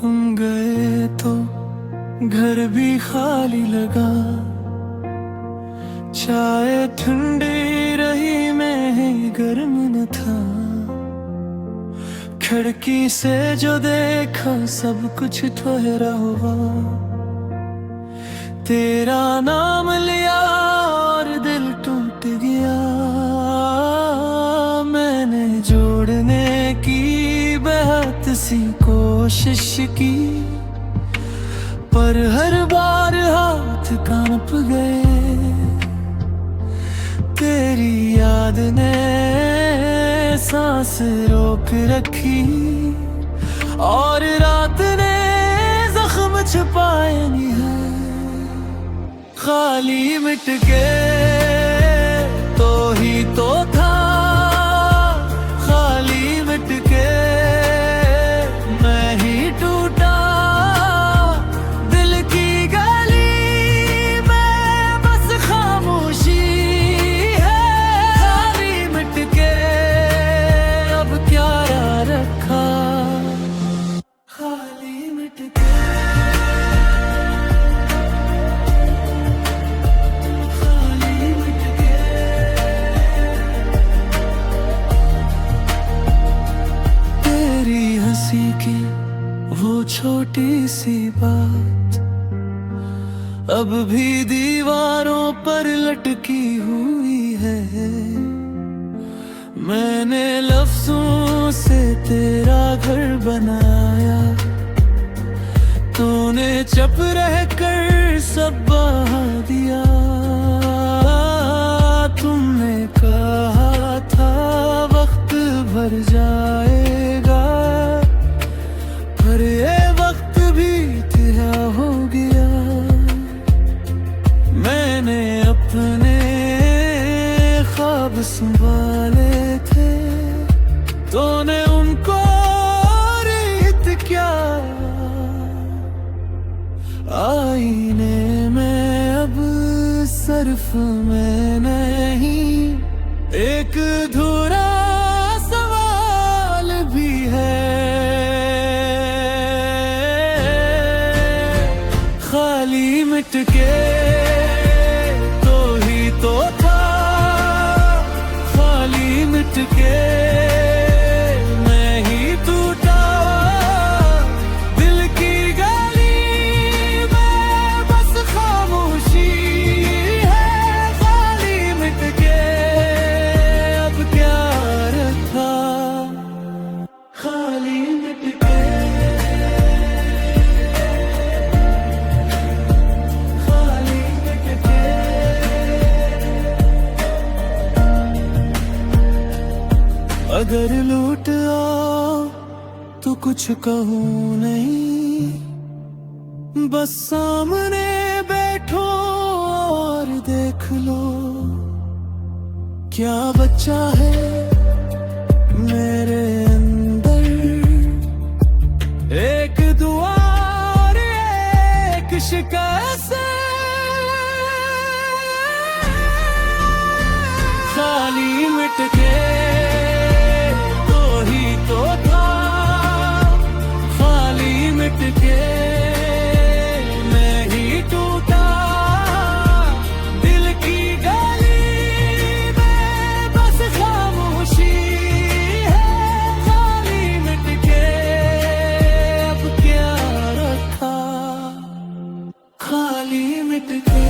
तुम गए तो घर भी खाली लगा, चाय ठंडी रही मैं गर्म न था। खिड़की से जो देखा सब कुछ ठहरा हुआ, तेरा नाम लिया और दिल टूट गया। मैंने जोड़ने की बेहद सी कोशिश की, पर हर बार हाथ कांप गए। तेरी याद ने सांस रोक रखी, और रात ने जख्म छुपाए नहीं है। खाली मिट के तो ही तो था, खाली मिट के मैं ही टूटा। दिल की गली में बस खामोशी है। खाली मिट के अब क्या रखा, खाली मिट के। की वो छोटी सी बात अब भी दीवारों पर लटकी हुई है। मैंने लफ्जों से तेरा घर बनाया, तूने चुप रहकर सब बहा दिया। तुमने कहा था वक्त भर जाएगा, पर ये वक्त भी तेरा हो गया। मैंने अपने ख्वाब संभाले थे, तूने उनको रीत क्या। आईने में अब सिर्फ मैं नहीं, एक अधूरा सवाल भी है। खाली मिट के तो ही तो था, खाली मिट के मैं ही टूटा। दिल की गली में बस खामोशी है। खाली मिट के अब क्या रखा, खाली मिट के। अगर लौट आओ तो कुछ कहूँ नहीं, बस सामने बैठो और देख लो। क्या बच्चा है मेरे अंदर, एक दुआ और एक शिकायत। खाली मिट के तो था, खाली मिट के मैं ही टूटा। दिल की गली में बस खामोशी है। खाली मिट के अब क्या रखा, खाली मिट के।